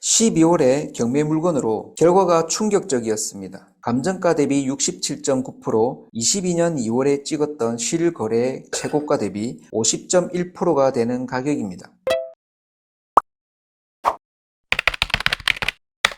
12월의 경매 물건으로 결과가 충격적이었습니다. 감정가 대비 67.9%, 22년 2월에 찍었던 실거래 최고가 대비 50.1%가 되는 가격입니다.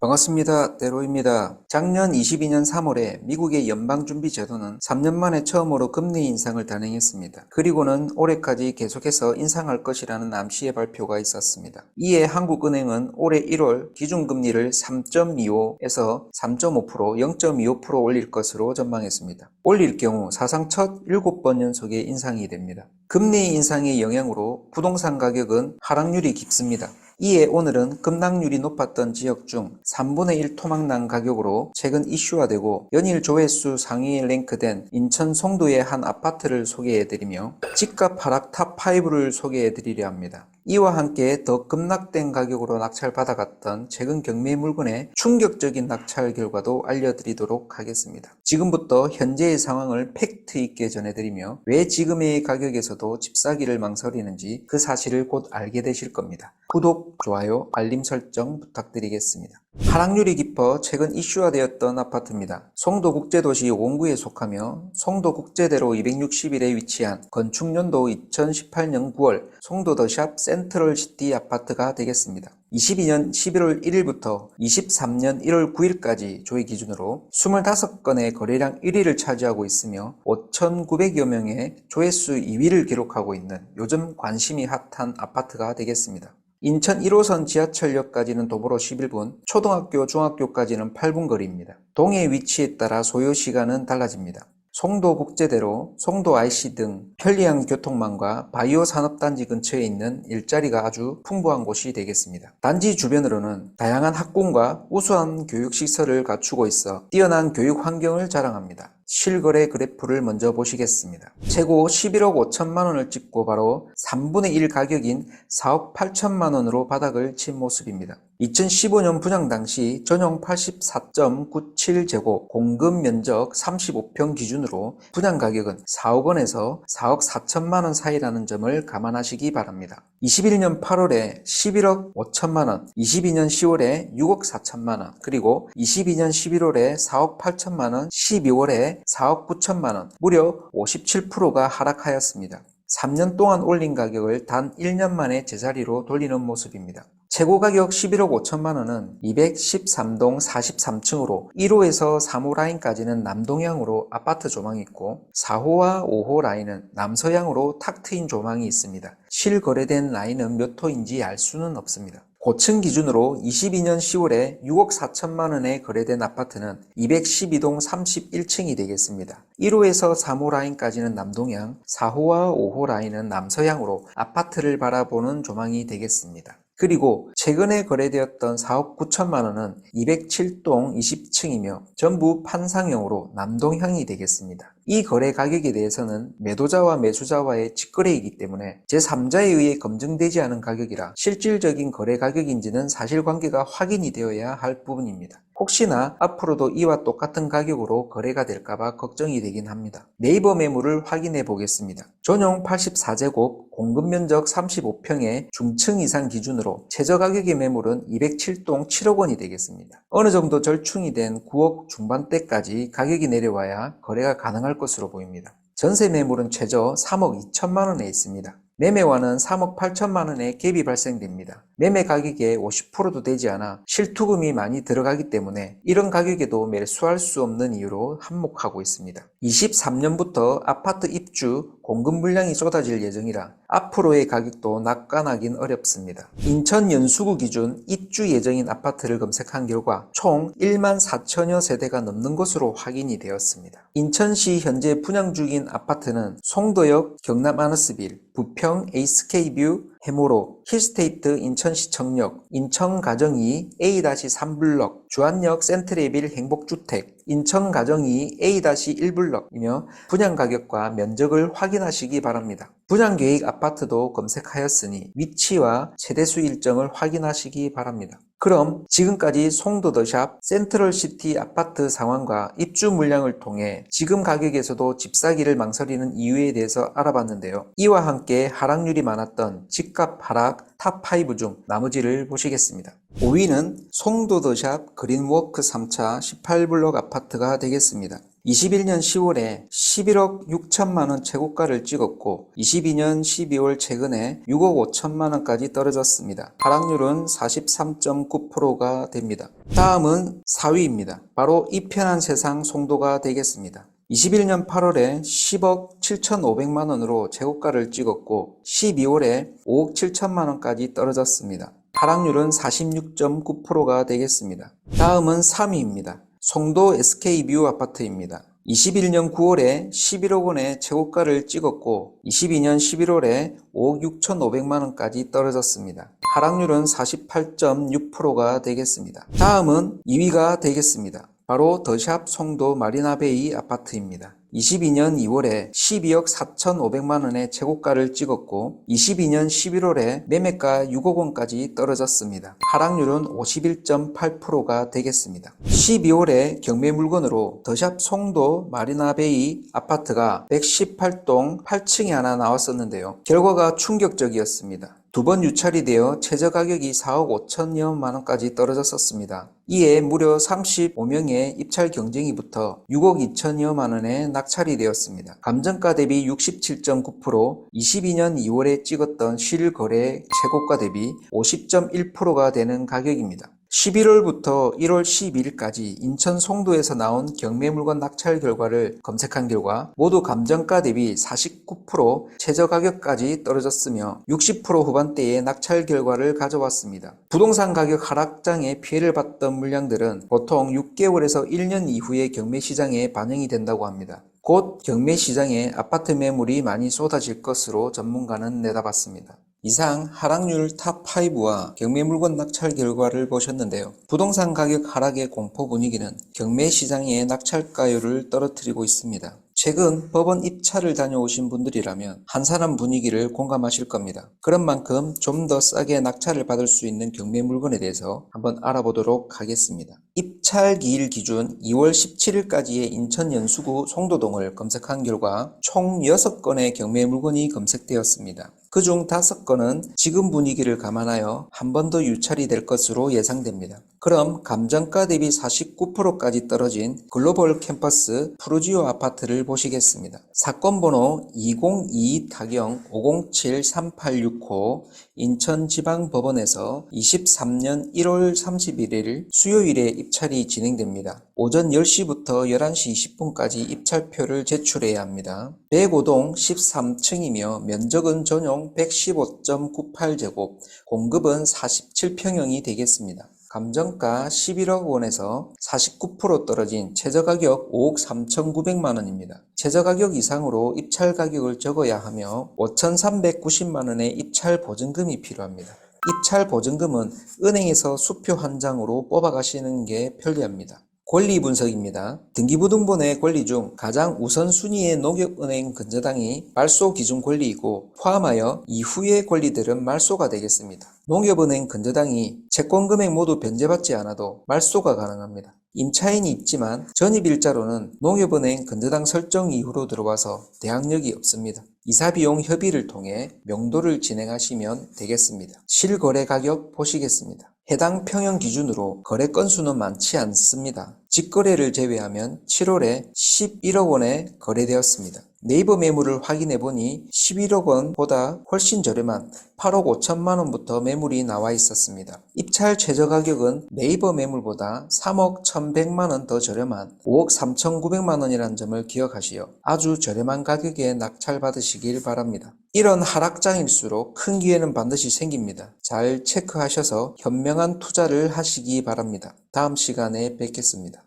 반갑습니다. 대로입니다. 작년 22년 3월에 미국의 연방준비제도는 3년 만에 처음으로 금리 인상을 단행했습니다. 그리고는 올해까지 계속해서 인상할 것이라는 암시의 발표가 있었습니다. 이에 한국은행은 올해 1월 기준금리를 3.25에서 3.5%, 0.25% 올릴 것으로 전망했습니다. 올릴 경우 사상 첫 7번 연속의 인상이 됩니다. 금리 인상의 영향으로 부동산 가격은 하락률이 깊습니다. 이에 오늘은 급락률이 높았던 지역 중 3분의 1 토막난 가격으로 최근 이슈화되고 연일 조회수 상위에 랭크된 인천 송도의 한 아파트를 소개해드리며 집값 하락 탑5를 소개해드리려 합니다. 이와 함께 더 급락된 가격으로 낙찰받아갔던 최근 경매 물건의 충격적인 낙찰 결과도 알려드리도록 하겠습니다. 지금부터 현재의 상황을 팩트 있게 전해드리며 왜 지금의 가격에서도 집 사기를 망설이는지 그 사실을 곧 알게 되실 겁니다. 구독, 좋아요, 알림 설정 부탁드리겠습니다. 하락률이 깊어 최근 이슈화되었던 아파트입니다. 송도국제도시 5공구에 속하며 송도국제대로 261에 위치한 건축연도 2018년 9월 송도더샵 센트럴시티 아파트가 되겠습니다. 22년 11월 1일부터 23년 1월 9일까지 조회 기준으로 25건의 거래량 1위를 차지하고 있으며 5,900여 명의 조회수 2위를 기록하고 있는 요즘 관심이 핫한 아파트가 되겠습니다. 인천 1호선 지하철역까지는 도보로 11분, 초등학교, 중학교까지는 8분 거리입니다. 동의 위치에 따라 소요시간은 달라집니다. 송도국제대로, 송도IC 등 편리한 교통망과 바이오 산업단지 근처에 있는 일자리가 아주 풍부한 곳이 되겠습니다. 단지 주변으로는 다양한 학군과 우수한 교육시설을 갖추고 있어 뛰어난 교육 환경을 자랑합니다. 실거래 그래프를 먼저 보시겠습니다. 최고 11억 5천만 원을 찍고 바로 3분의 1 가격인 4억 8천만 원으로 바닥을 친 모습입니다. 2015년 분양 당시 전용 84.97제곱, 공급 면적 35평 기준으로 분양 가격은 4억 원에서 4억 4천만 원 사이라는 점을 감안하시기 바랍니다. 21년 8월에 11억 5천만 원, 22년 10월에 6억 4천만 원, 그리고 22년 11월에 4억 8천만 원, 12월에 4억 9천만 원, 무려 57%가 하락하였습니다. 3년 동안 올린 가격을 단 1년 만에 제자리로 돌리는 모습입니다. 최고 가격 11억 5천만 원은 213동 43층으로 1호에서 3호 라인까지는 남동향으로 아파트 조망이 있고 4호와 5호 라인은 남서향으로 탁 트인 조망이 있습니다. 실거래된 라인은 몇 호인지 알 수는 없습니다. 고층 기준으로 22년 10월에 6억 4천만 원에 거래된 아파트는 212동 31층이 되겠습니다. 1호에서 3호 라인까지는 남동향, 4호와 5호 라인은 남서향으로 아파트를 바라보는 조망이 되겠습니다. 그리고 최근에 거래되었던 4억 9천만 원은 207동 20층이며 전부 판상형으로 남동향이 되겠습니다. 이 거래 가격에 대해서는 매도자와 매수자와의 직거래이기 때문에 제3자에 의해 검증되지 않은 가격이라 실질적인 거래 가격인지는 사실관계가 확인이 되어야 할 부분입니다. 혹시나 앞으로도 이와 똑같은 가격으로 거래가 될까봐 걱정이 되긴 합니다. 네이버 매물을 확인해 보겠습니다. 전용 84제곱, 공급 면적 35평의 중층 이상 기준으로 최저 가격의 매물은 207동 7억 원이 되겠습니다. 어느 정도 절충이 된 9억 중반대까지 가격이 내려와야 거래가 가능할 것으로 보입니다. 전세 매물은 최저 3억 2천만 원에 있습니다. 매매와는 3억 8천만 원의 갭이 발생됩니다. 매매 가격의 50%도 되지 않아 실투금이 많이 들어가기 때문에 이런 가격에도 매수할 수 없는 이유로 한몫하고 있습니다. 23년부터 아파트 입주, 공급 물량이 쏟아질 예정이라 앞으로의 가격도 낙관하긴 어렵습니다. 인천 연수구 기준 입주 예정인 아파트를 검색한 결과 총 1만 4천여 세대가 넘는 것으로 확인이 되었습니다. 인천시 현재 분양 중인 아파트는 송도역 경남 아너스빌, 부평 에이스케이뷰, 해모로, 힐스테이트 인천시청역, 인천가정이 A-3블럭, 주안역 센트레빌 행복주택, 인천가정이 A-1블럭이며 분양 가격과 면적을 확인하시기 바랍니다. 분양계획 아파트도 검색하였으니 위치와 세대수 일정을 확인하시기 바랍니다. 그럼 지금까지 송도 더샵 센트럴시티 아파트 상황과 입주 물량을 통해 지금 가격에서도 집 사기를 망설이는 이유에 대해서 알아봤는데요. 이와 함께 하락률이 많았던 집값 하락 탑5 중 나머지를 보시겠습니다. 5위는 송도 더샵 그린워크 3차 18블록 아파트가 되겠습니다. 21년 10월에 11억 6천만원 최고가를 찍었고 22년 12월 최근에 6억 5천만원까지 떨어졌습니다. 하락률은 43.9%가 됩니다. 다음은 4위입니다. 바로 이편한 세상 송도가 되겠습니다. 21년 8월에 10억 7,500만원으로 최고가를 찍었고 12월에 5억 7천만원까지 떨어졌습니다. 하락률은 46.9%가 되겠습니다. 다음은 3위입니다. 송도 SK뷰 아파트입니다. 21년 9월에 11억 원의 최고가를 찍었고 22년 11월에 5억 6,500만원까지 떨어졌습니다. 하락률은 48.6%가 되겠습니다. 다음은 2위가 되겠습니다. 바로 더샵 송도 마리나베이 아파트입니다. 22년 2월에 12억 4,500만원의 최고가를 찍었고 22년 11월에 매매가 6억 원까지 떨어졌습니다. 하락률은 51.8%가 되겠습니다. 12월에 경매 물건으로 더샵 송도 마리나베이 아파트가 118동 8층에 하나 나왔었는데요. 결과가 충격적이었습니다. 두 번 유찰이 되어 최저 가격이 4억 5천여만 원까지 떨어졌었습니다. 이에 무려 35명의 입찰 경쟁이 붙어 6억 2천여만 원에 낙찰이 되었습니다. 감정가 대비 67.9%, 22년 2월에 찍었던 실거래 최고가 대비 50.1%가 되는 가격입니다. 11월부터 1월 12일까지 인천 송도에서 나온 경매 물건 낙찰 결과를 검색한 결과 모두 감정가 대비 49%, 최저 가격까지 떨어졌으며 60% 후반대의 낙찰 결과를 가져왔습니다. 부동산 가격 하락장에 피해를 봤던 물량들은 보통 6개월에서 1년 이후에 경매 시장에 반영이 된다고 합니다. 곧 경매 시장에 아파트 매물이 많이 쏟아질 것으로 전문가는 내다봤습니다. 이상 하락률 탑5와 경매 물건 낙찰 결과를 보셨는데요. 부동산 가격 하락의 공포 분위기는 경매 시장의 낙찰가율을 떨어뜨리고 있습니다. 최근 법원 입찰을 다녀오신 분들이라면 한산한 분위기를 공감하실 겁니다. 그런 만큼 좀 더 싸게 낙찰을 받을 수 있는 경매 물건에 대해서 한번 알아보도록 하겠습니다. 입찰 기일 기준 2월 17일까지의 인천 연수구 송도동을 검색한 결과 총 6건의 경매 물건이 검색되었습니다. 그중 5건은 지금 분위기를 감안하여 한 번 더 유찰이 될 것으로 예상됩니다. 그럼 감정가 대비 49%까지 떨어진 글로벌 캠퍼스 푸르지오 아파트를 보시겠습니다. 사건 번호 2022-507-3869 인천지방법원에서 23년 1월 31일 수요일에 입찰이 진행됩니다. 오전 10시부터 11시 20분까지 입찰표를 제출해야 합니다. 105동 13층이며 면적은 전용 115.98제곱, 공급은 47평형이 되겠습니다. 감정가 11억 원에서 49% 떨어진 최저가격 5억 3,900만원입니다. 최저가격 이상으로 입찰 가격을 적어야 하며 5,390만원의 입찰 보증금이 필요합니다. 입찰 보증금은 은행에서 수표 한 장으로 뽑아가시는 게 편리합니다. 권리 분석입니다. 등기부등본의 권리 중 가장 우선순위의 농협은행 근저당이 말소 기준 권리이고 포함하여 이후의 권리들은 말소가 되겠습니다. 농협은행 근저당이 채권 금액 모두 변제받지 않아도 말소가 가능합니다. 임차인이 있지만 전입일자로는 농협은행 근저당 설정 이후로 들어와서 대항력이 없습니다. 이사비용 협의를 통해 명도를 진행하시면 되겠습니다. 실거래 가격 보시겠습니다. 해당 평형 기준으로 거래 건수는 많지 않습니다. 직거래를 제외하면 7월에 11억 원에 거래되었습니다. 네이버 매물을 확인해보니 11억 원보다 훨씬 저렴한 8억 5천만 원부터 매물이 나와 있었습니다. 입찰 최저 가격은 네이버 매물보다 3억 1,100만 원 더 저렴한 5억 3,900만 원이라는 점을 기억하시어 아주 저렴한 가격에 낙찰 받으시길 바랍니다. 이런 하락장일수록 큰 기회는 반드시 생깁니다. 잘 체크하셔서 현명한 투자를 하시기 바랍니다. 다음 시간에 뵙겠습니다.